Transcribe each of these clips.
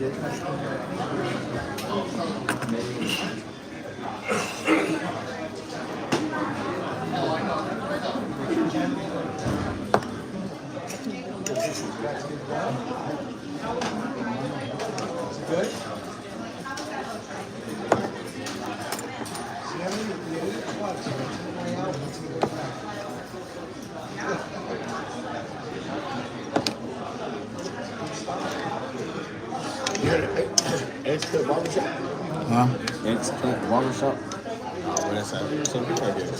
Good? X-Cut Barbershop? Huh? X-Cut Barbershop? Oh, well, that's out there. So we right there.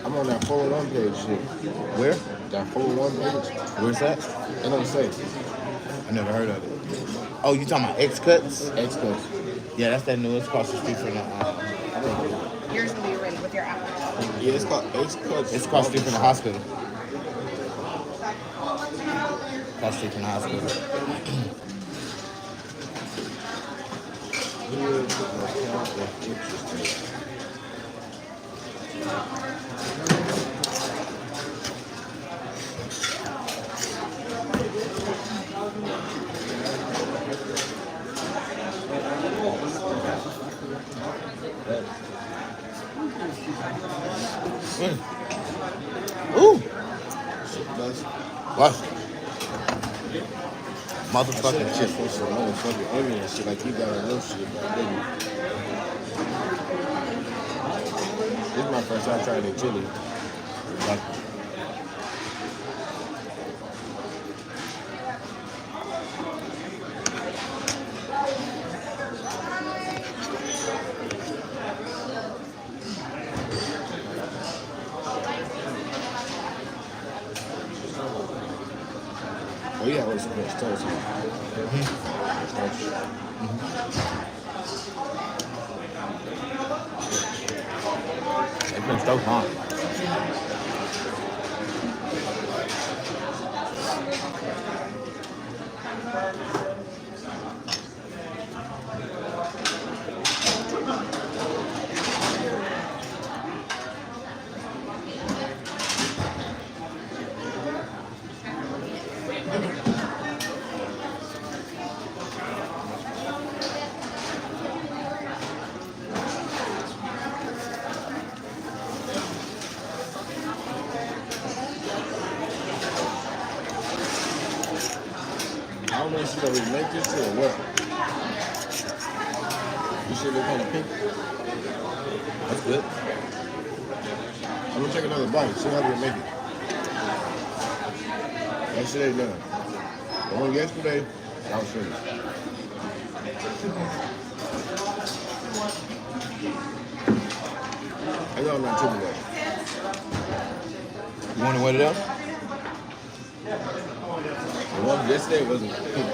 I'm on that 401 page shit. Where? That 401 page. Where's that? It don't say. I never heard of it. Oh, you talking about X-Cuts? X-Cuts. Yeah, that's that new. It's across the street from the. Yours will be ready with your app. Yeah, it's called X-Cuts. It's across the street from the hospital. Across the street from the hospital. Ooh! What? Motherfucking shit. For some motherfucking onion and shit. Like you got a little shit, but baby. This is my first time trying the chili. Like, Oh yeah, what's the best toast? it's been stoked, huh? I don't know if she's gonna remake this shit or what. This shit look kind of pink. That's good. I'm gonna take another bite. See how they make it. That shit ain't done. The one yesterday, I was finished. I know I'm not tripping though. You want to wet it up? The one yesterday wasn't pink.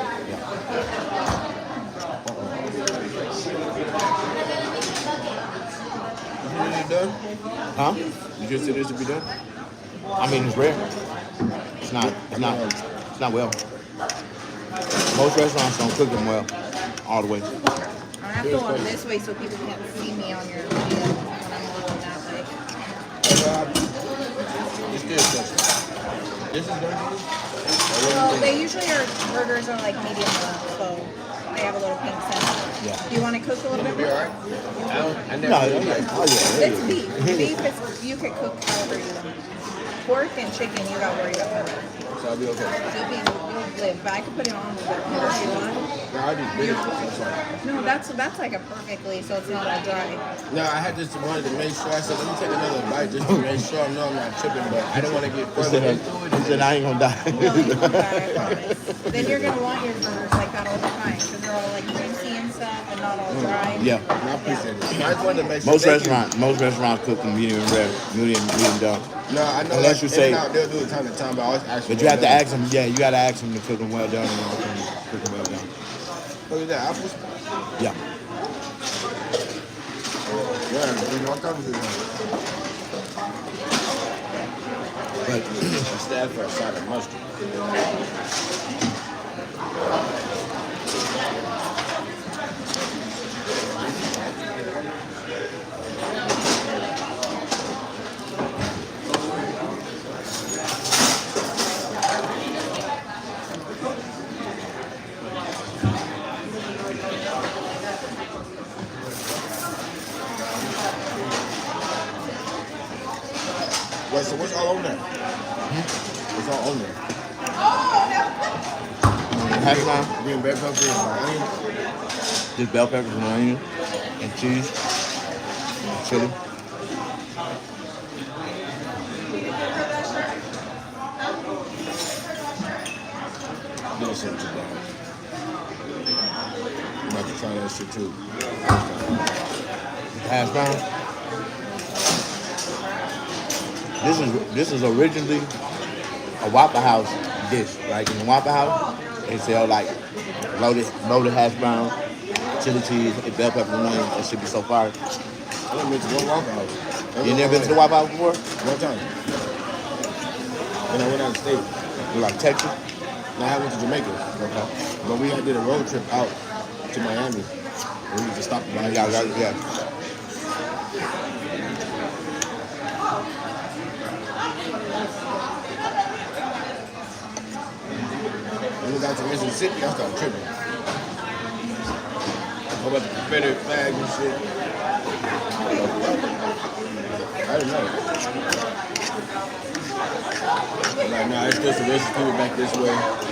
You think this is done? Huh? You just said this to be done? I mean, it's rare. It's not well. Most restaurants don't cook them well, all the way. I have to walk this way so people can't see me on your video when I'm walking that way. It's this stuff. This is done? Well, they usually burgers are like medium well, so they have a little pink center. Yeah. Do you want to cook a little bit Be more? alright? I never No, really like oh yeah. It's beef. Beef is you can cook however you want. Pork and chicken, you got to worry about that. so I'll be okay. You'll live, but I could put it on a little bit more if you want. No, I just bit it. That's all. No, that's like a perfectly, so it's not all dry. No, I had just wanted to make sure. I said, let me take another bite just to make sure I know I'm not tripping, but I don't want to get further into it. He said, I ain't gonna die. No, you won't die, I promise. Then you're gonna want your burgers like that all the time because they're all like juicy and stuff and not all dry. Yeah. And I appreciate it. I just wanted to make sure. Most restaurants cook them medium rare, medium done. No, I know. Unless you say- they'll do it time to time, but I always ask. But you have to ask them. Yeah, you gotta ask them to cook them well done and all them cook them well done. Look at that apples. Yeah. Yeah, we walked up to them. But Instead for a shot of mustard. It's all on there. Hash brown, Green bell pepper and onion. just bell peppers and onion and cheese and chili. That shit too bad. I'm about to try that shit too. Hash brown. This is originally a Waffle House dish. Like in the Waffle House, they sell like loaded hash brown, chili cheese, and bell pepper and onion. That should be so fire. I done been to one Waffle House. You never been to the Waffle House before? One time. When I went out of state. You like Texas? Now I went to Jamaica. Okay. But we did a road trip out to Miami. And we just stopped by. Yeah. When we got to Mississippi, I started tripping. Go about the Confederate flag and shit. I didn't know. Like, nah, it's just a racist people back this way.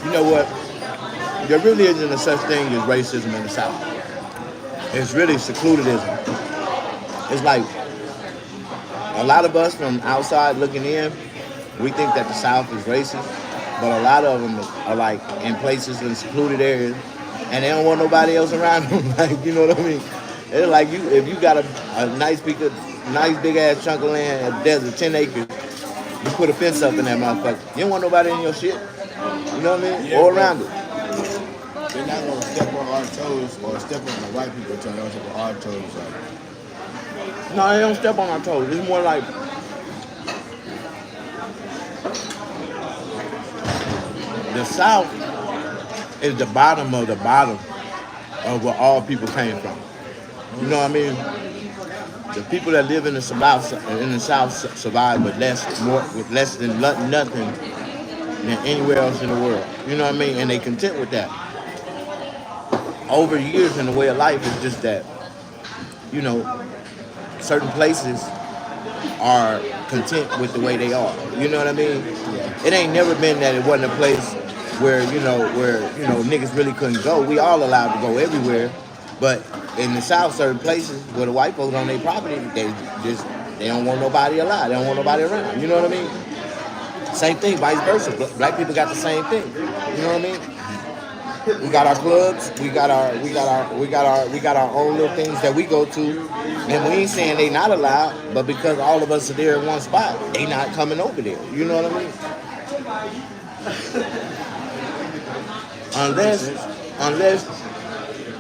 You know what? There really isn't a such thing as racism in the South. It's really secludedism. It's like a lot of us from outside looking in, we think that the South is racist, but a lot of them are like in places in secluded areas, and they don't want nobody else around them. Like, you know what I mean? It's like if you got a nice big ass chunk of land, a desert, 10 acres, you put a fence up in that motherfucker. You don't want nobody in your shit. You know what I mean? Yeah, Or around it. They're not gonna step on our toes or step on the white people trying to step on our toes. Like, No, they don't step on our toes. It's more like the South is the bottom of the bottom of where all people came from. You know what I mean? The people that live in the South survive with less than nothing than anywhere else in the world. You know what I mean? And they content with that. Over years in the way of life is just that, you know, certain places are content with the way they are. You know what I mean? yeah. It ain't never been that it wasn't a place where niggas really couldn't go. We all allowed to go everywhere, but in the South, certain places where the white folks on their property, they don't want nobody alive. They don't want nobody around. You know what I mean? Same thing, vice versa. Black people got the same thing. You know what I mean? We got our clubs. We got our own little things that we go to, and we ain't saying they not allowed, but because all of us are there in one spot, they not coming over there. You know what I mean? Unless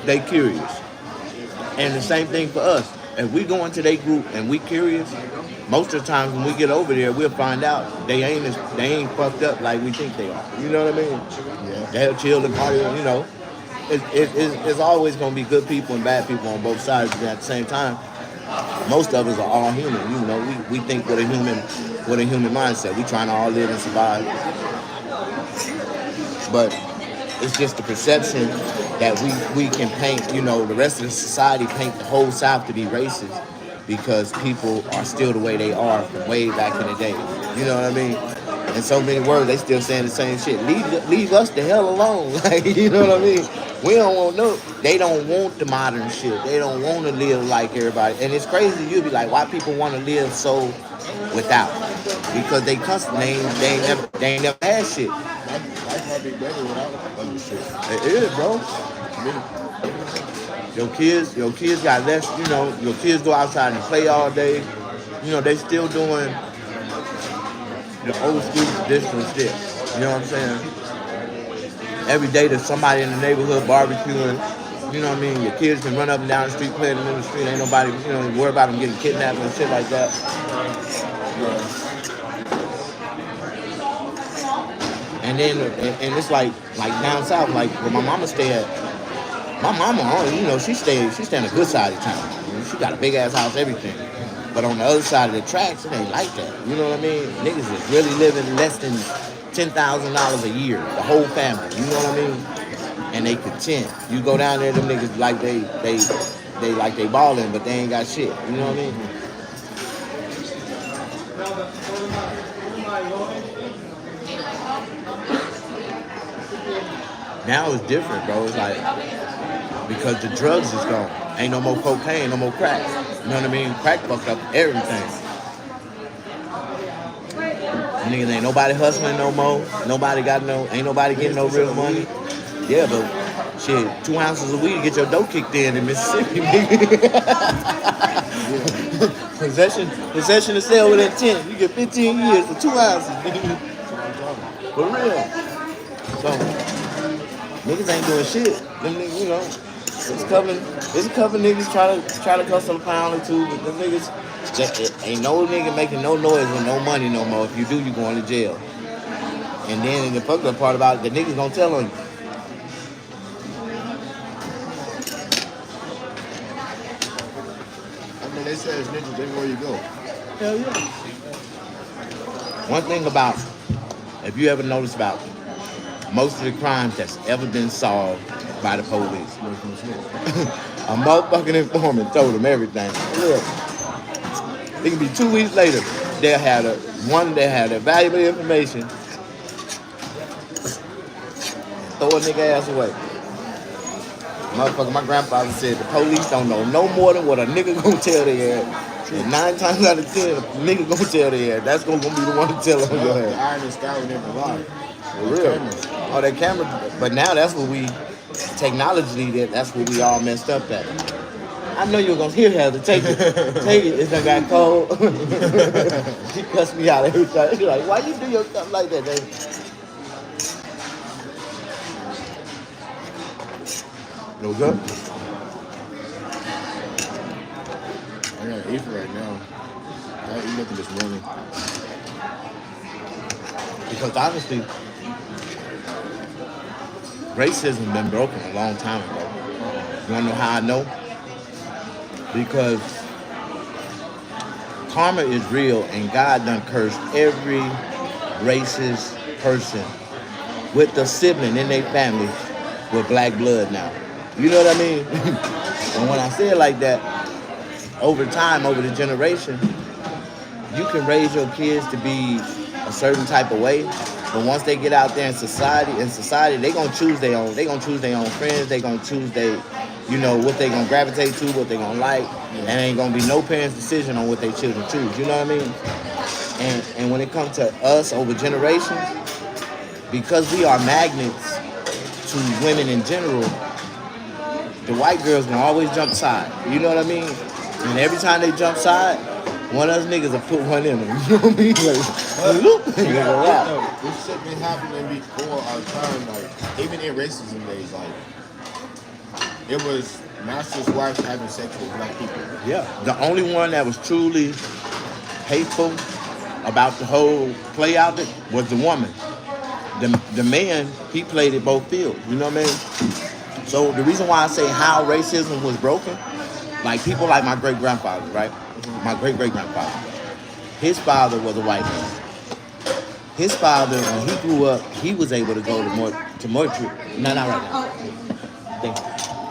they curious. And the same thing for us. If we go into their group and we curious, most of the times when we get over there, we'll find out they ain't fucked up like we think they are. You know what I mean? Yeah. They'll chill and party. You know, it's always gonna be good people and bad people on both sides. But at the same time, most of us are all human. You know, we think with a human mindset. We trying to all live and survive. But it's just the perception that we can paint, you know, the rest of the society paint the whole South to be racist because people are still the way they are from way back in the day. You know what I mean? In so many words, they still saying the same shit. Leave us the hell alone. Like, you know what I mean? We don't want they don't want the modern shit. They don't want to live like everybody. And it's crazy. You'll be like, why people want to live so without? Because they ain't never had shit. Life might be better without other shit. It is, bro. Your kids got less, you know, your kids go outside and play all day. You know, they still doing the old school traditional shit. You know what I'm saying? Every day there's somebody in the neighborhood barbecuing. You know what I mean? Your kids can run up and down the street, playing in the street. Ain't nobody, you know, worry about them getting kidnapped and shit like that. And then and it's like down south, like where my mama stay at. My mama, she stay on the good side of town. She got a big ass house, everything. But on the other side of the tracks, it ain't like that. You know what I mean? Niggas is really living less than $10,000 a year, the whole family. You know what I mean? And they content. You go down there, them niggas like they like they balling, but they ain't got shit. You know what I mean? Now it's different, bro. It's like because the drugs is gone. Ain't no more cocaine, no more crack. You know what I mean? Crack fucked up everything. Niggas ain't nobody hustling no more. Ain't nobody getting no real money. Yeah, but shit, 2 ounces of weed to get your dough kicked in Mississippi, nigga. Possession to sell with intent. You get 15 years for 2 ounces, nigga. For real. So, niggas ain't doing shit. Them niggas, it's a couple niggas try to hustle a pound or two, but them niggas, ain't no nigga making no noise with no money no more. If you do, you going to jail. And then the fucked up part about it, the niggas gonna tell on you. They say it's ninjas everywhere you go. Hell yeah. One thing about, if you ever notice about most of the crimes that's ever been solved by the police, a motherfucking informant told them everything. Look, it can be 2 weeks later, they'll have the valuable information, throw a nigga ass away. Motherfucker, my grandfather said the police don't know no more than what a nigga gonna tell their ass. And 9 times out of 10, a nigga gonna tell their ass. That's gonna be the one to tell them your ass. The iron in the sky would never lie. For real. Oh, that camera. But now that's what that's what we all messed up at. I know you were gonna hear Heather. Take it. It's done got cold. She cussed me out every time. She's like, why you do your stuff like that, David? No good? I gotta eat for right now. I eat nothing this morning. Because honestly, racism been broken a long time ago. You wanna know how I know? Because karma is real and God done cursed every racist person with a sibling in their family with black blood now. You know what I mean? And when I say it like that, over time, over the generation, you can raise your kids to be a certain type of way, but once they get out there in society, they gonna choose their own. They gonna choose their own friends. They gonna choose what they gonna gravitate to, what they gonna like, and ain't gonna be no parent's decision on what their children choose. You know what I mean? And when it comes to us over generations, because we are magnets to women in general, the white girls gonna always jump side. You know what I mean? And every time they jump side, one of us niggas will put one in them. You know what I mean? Like, this shit been happening before our time. Like, even in racism days, like, it was master's wives having sex with black people. Yeah. The only one that was truly hateful about the whole play out it was the woman. The man, he played at both fields. You know what I mean? So the reason why I say how racism was broken, like people like my great-grandfather, right? My great-great-grandfather. His father was a white man. His father, when he grew up, he was able to go to mortuary. No, not right now.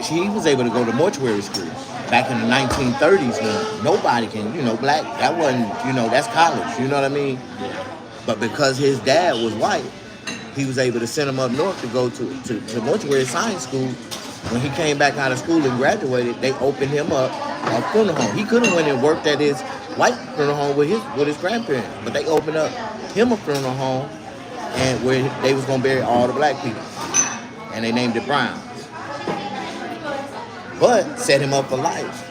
He was able to go to mortuary school back in the 1930s when nobody can, black, that wasn't, that's college, you know what I mean? But because his dad was white, he was able to send him up north to go to mortuary science school. When he came back out of school and graduated, they opened him up a funeral home. He could have went and worked at his white funeral home with his grandparents, but they opened up him a funeral home and where they was gonna bury all the black people, and they named it Brown. But set him up for life.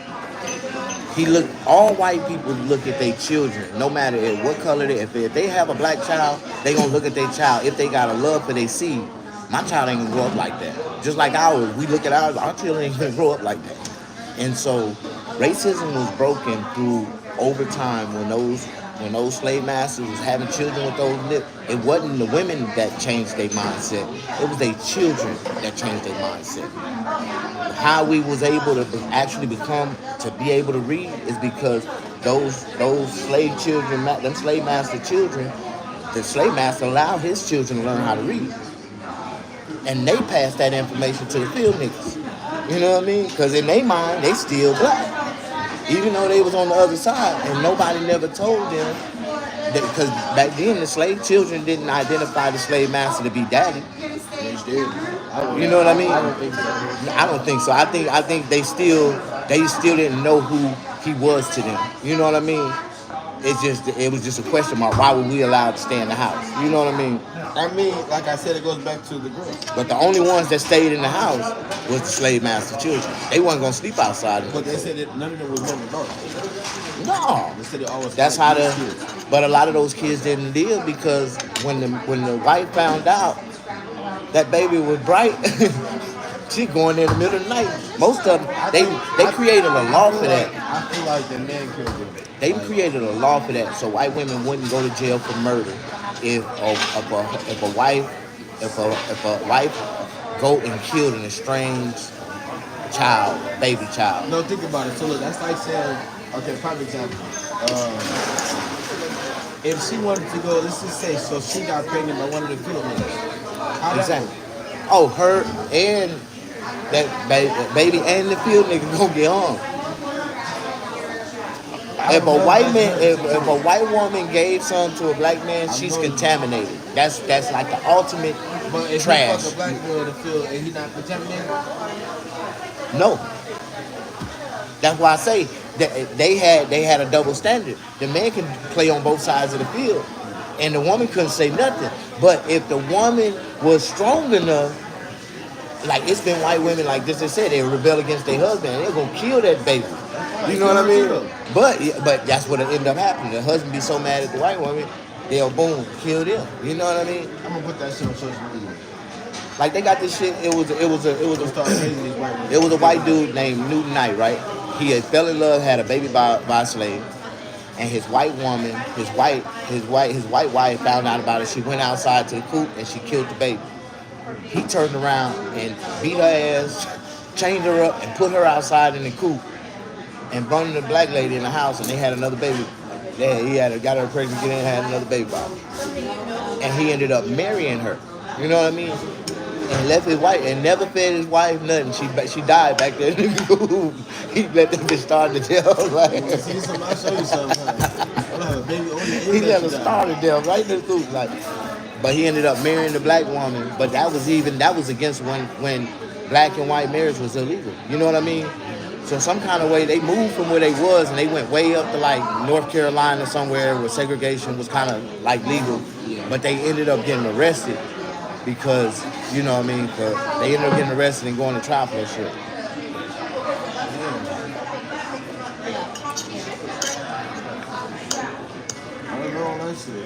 All white people look at their children, no matter what color if they have a black child, they gonna look at their child. If they got a love for their seed, my child ain't gonna grow up like that. Just like ours, we look at ours, our children ain't gonna grow up like that. And so racism was broken through over time when those when those slave masters was having children with those lips, it wasn't the women that changed their mindset. It was their children that changed their mindset. How we was able to actually become to be able to read is because those slave children, them slave master children, the slave master allowed his children to learn how to read, and they passed that information to the field niggas. You know what I mean? Because in their mind, they still black, even though they was on the other side, and nobody never told them. Because back then, the slave children didn't identify the slave master to be daddy. They did. You know what I mean? I don't think so. I don't think so. I think they still didn't know who he was to them. You know what I mean? It was just a question mark. Why were we allowed to stay in the house? You know what I mean? I mean, like I said, it goes back to the girls. But the only ones that stayed in the house was the slave master children. They wasn't gonna sleep outside. But they said that none of them was never dark. No. They said they always. That's had how these kids. but a lot of those kids didn't live because when the wife found out that baby was bright, she going in the middle of the night. Most of them, they created a law for that. I feel like the man killed them. They created a law for that, so white women wouldn't go to jail for murder if a wife go and killed an estranged baby child. No, think about it. So look, that's like saying, okay, prime example. If she wanted to go, let's just say, so she got pregnant by one of the field niggas. How that Exactly. work? Oh, her and that baby and the field nigga gonna get hung. If a white woman gave something to a black man, she's contaminated. That's like the ultimate But if trash. you fuck a black girl in the field and he not contaminated, No. That's why I say that they had a double standard. The man can play on both sides of the field, and the woman couldn't say nothing. But if the woman was strong enough, like it's been white women like this, they said they rebel against their husband, and they're gonna kill that baby. You know what I mean? But that's what ended up happening. The husband be so mad at the white woman, they'll boom kill them. You know what I mean? I'm gonna put that shit on social media. Like they got this shit. It was Start praising these white women. It was a white dude named Newton Knight, right? He had fell in love, had a baby by a slave, and his white woman, his white wife found out about it. She went outside to the coop and she killed the baby. He turned around and beat her ass, chained her up, and put her outside in the coop, and brought the black lady in the house, and they had another baby. Yeah, he got her pregnant, get in, and had another baby by her. And he ended up marrying her. You know what I mean? And left his wife and never fed his wife nothing. She died back there in the coop. He let that bitch starve to death. Like, See, I'll show you something. Huh? Baby, on the he let her internet, starve to death right in the coop. Like, but he ended up marrying the black woman. But that was against when black and white marriage was illegal. You know what I mean? So some kind of way they moved from where they was and they went way up to like North Carolina somewhere where segregation was kind of like legal. But they ended up getting arrested because, you know what I mean? They ended up getting arrested and going to trial for that shit. I don't know all that shit.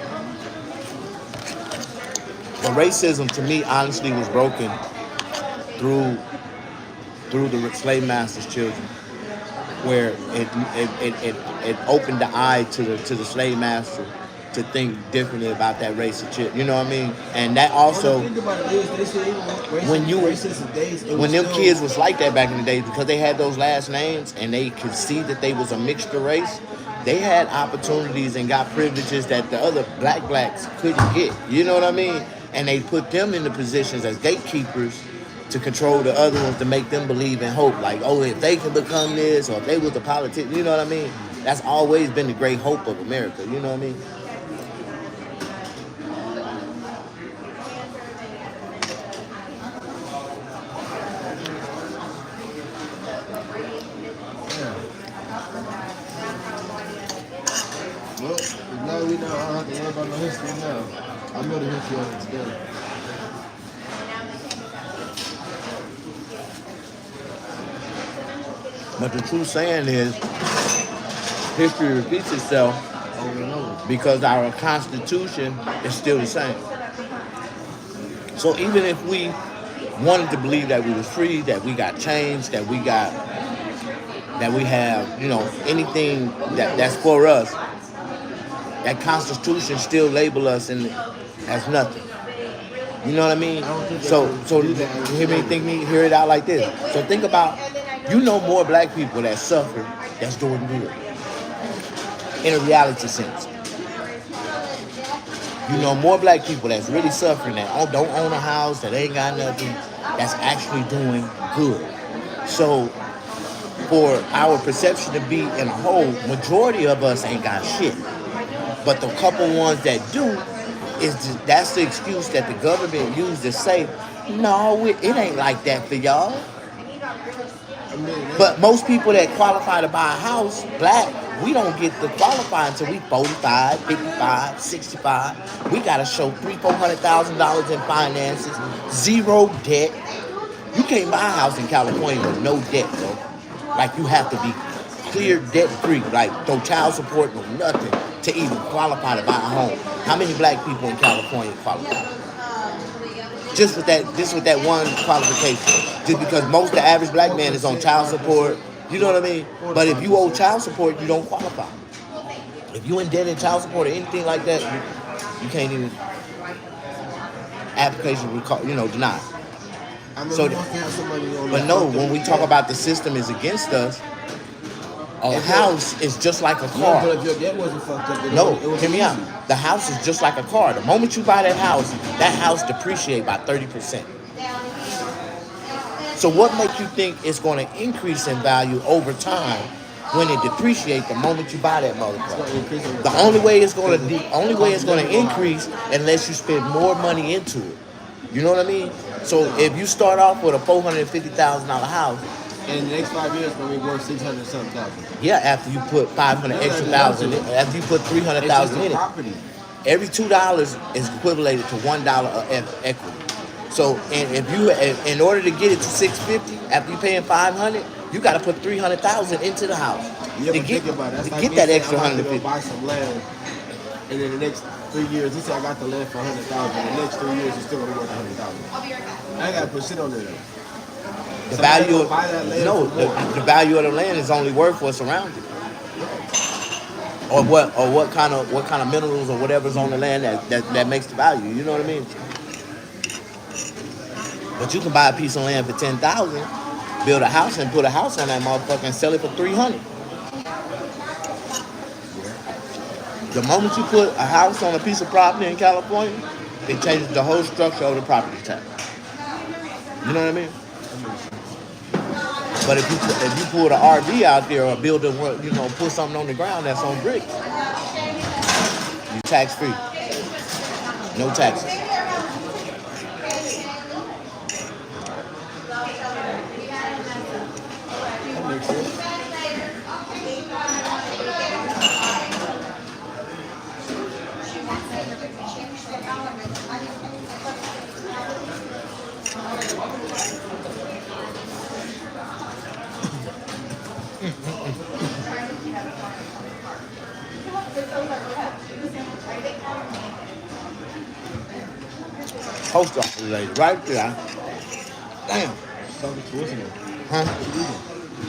But racism to me honestly was broken through the slave master's children, where it opened the eye to the slave master to think differently about that race of children. You know what I mean? And that also, Think about it, they said even when racist days, it when was them still, kids was like that back in the day, because they had those last names and they could see that they was a mixture race, they had opportunities and got privileges that the other blacks couldn't get. You know what I mean? And they put them in the positions as gatekeepers to control the other ones, to make them believe in hope. Like, oh, if they can become this, or if they was a politician, you know what I mean? That's always been the great hope of America. You know what I mean? Well, now we know I don't have to worry about no history now. I know the history of it today. But the true saying is, history repeats itself Over and over. because our Constitution is still the same. So even if we wanted to believe that we was free, that we got changed, that we have, you know, anything that's for us, that Constitution still label us as nothing. You know what I mean? I don't think So they so do that. hear it out like this. So think about, you know, more black people that suffer that's doing good in a reality sense. You know more black people that's really suffering that don't own a house, that ain't got nothing, that's actually doing good. So for our perception to be in a whole, majority of us ain't got shit. But the couple ones that do, that's the excuse that the government used to say, no, it ain't like that for y'all. I mean, But most people that qualify to buy a house, black, we don't get to qualify until we 45, 55, 65. We gotta show $300,000-400,000 in finances, zero debt. You can't buy a house in California with no debt, bro. Like, you have to be clear debt free, like no child support, no nothing, to even qualify to buy a home. How many black people in California qualify? Just with that one qualification. Just because most of the average black man is on child support, you know what I mean? But if you owe child support, you don't qualify. If you in debt in child support or anything like that, you can't even application denied. I mean, So, we must have somebody on but the no, fucking when we talk debt. about the system is against us, a If house is just like a No, car. but if your debt wasn't fucked up, then No, it would hear be me out. easy. The house is just like a car. The moment you buy that house depreciates by 30%. So what makes you think it's going to increase in value over time when it depreciates the moment you buy that motherfucker? The only way it's going to increase unless you spend more money into it. You know what I mean? So if you start off with a $450,000 house, And in the next 5 years, it's going to be worth 600 something thousand. yeah, after you put 500 extra thousand, after you put 300,000 in it, Property. every $2 is equivalent to $1 of equity. So, and if you, in order to get it to 650, after you paying 500, you got to put 300,000 into the house Yeah, to but get think about it. That's to like get me that saying extra I'm about to 150. go buy some land, and in the next 3 years, he said I got the land for 100,000. The next 3 years, it's still gonna be worth 100,000. I ain't gotta put shit on there though. The Somebody value gonna of buy that land no, for more. the value of the land is only worth what's around it, or what kind of minerals or whatever's on the land that makes the value. You know what I mean? But you can buy a piece of land for 10,000, build a house and put a house on that motherfucker and sell it for 300. The moment you put a house on a piece of property in California, it changes the whole structure of the property tax. You know what I mean? But if you pull the RV out there or build put something on the ground that's on bricks, you tax free, no taxes. That makes sense. Post office lady, right there. Damn. Talking to what's in there? Huh? What you eating?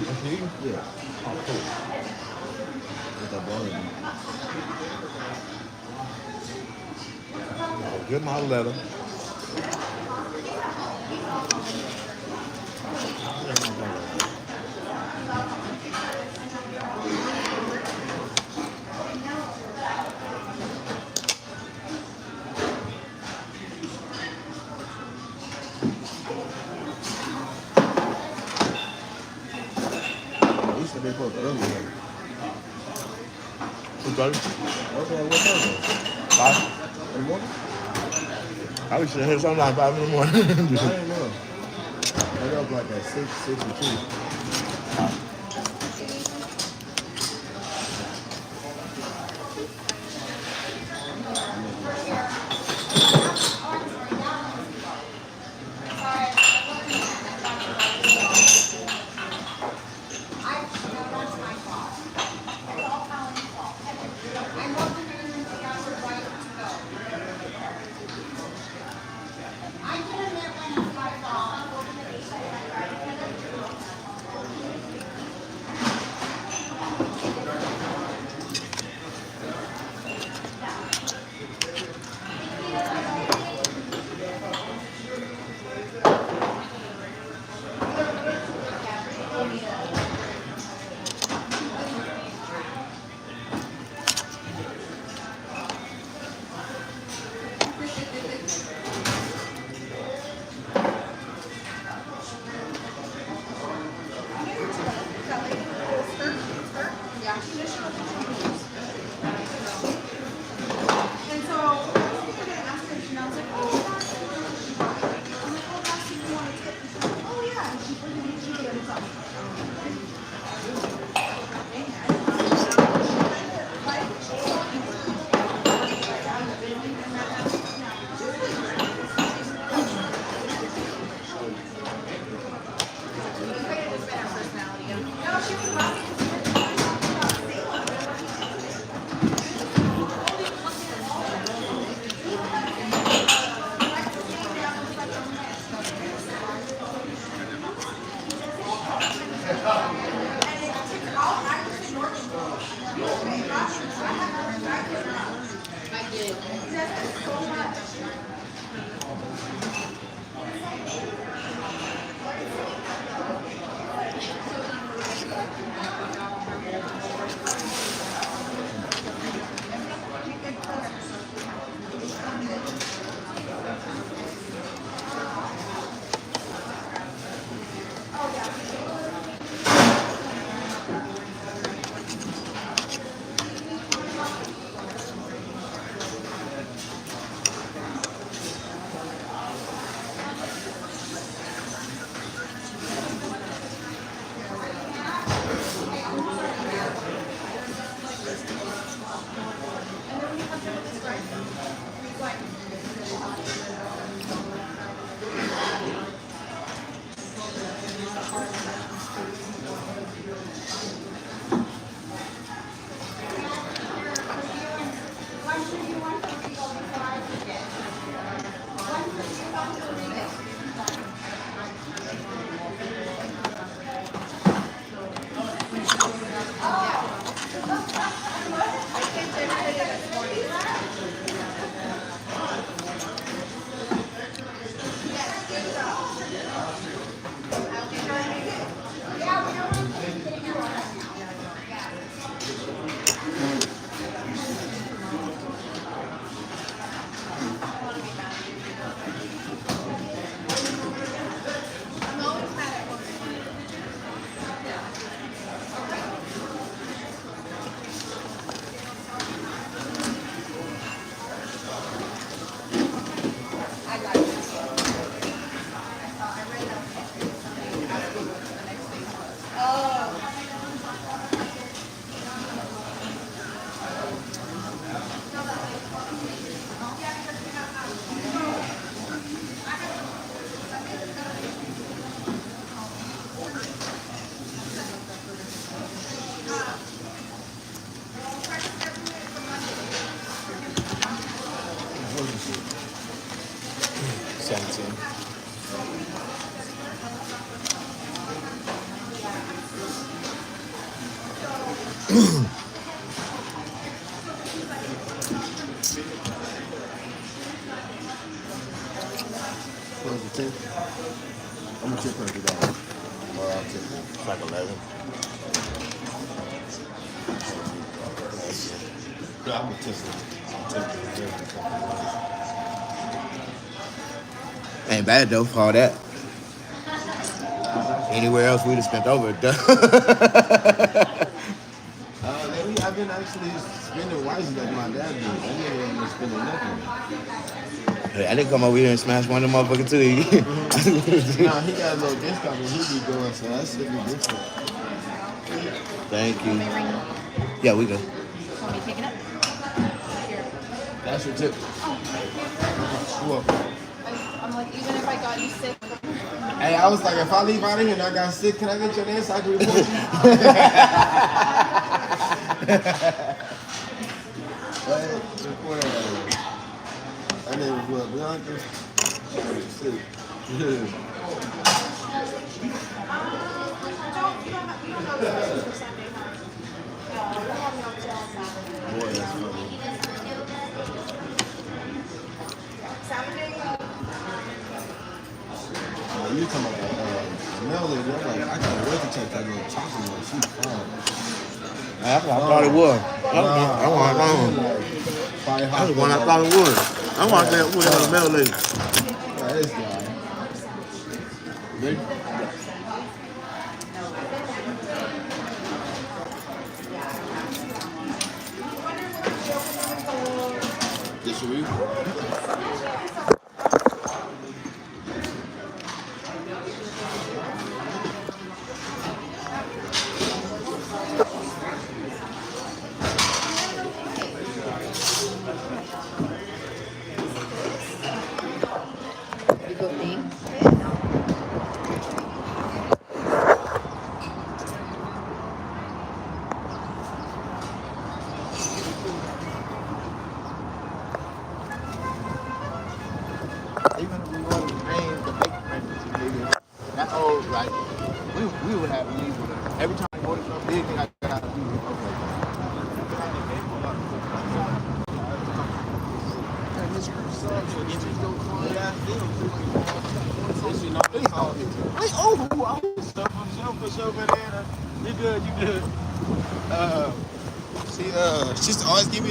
What you eating? Yeah. Oh, cool. What's that bothering you? Get my letter. I used to be close earlier. 2:30. Okay, what time? 5. In the morning? I was sitting here sometime 5 in the morning. I didn't know. I got up like at 6 or 2. What is it? 17. What was it, 10? I'm gonna tip her $2. Or I'll tip her. It's like 11. No, I'm gonna tip her. Ain't bad though for all that. Anywhere else we'd have spent over it. Lately I've been actually spending wisely like my dad did. I didn't been spending nothing. Hey, I didn't come over here and smash one of them motherfuckers too. Nah, he got a little discount when he be doing, so that should be different. Thank you. Want me to ring? Yeah, we go. Want me to pick it up? Here. That's your tip. Well, I'm like, even if I got you sick. hey, I was like, if I leave out of here and I got sick, can I get your name so I can report you? Hey, report her. Her name was what, Bianca? She was sick. Boy, that's funny. You talking about that Mel lady? I'm like, I can't wait to check that little chocolate one. She's fine. I thought it was. That's the one I thought it was. I want that with the mail lady. This guy. Ready? This for you? You go me. Even if we want to name the big pregnancy, nigga, that old, like, we would have leave with her. Every time we order something big, they got to do it. Okay. You good. She used to always give me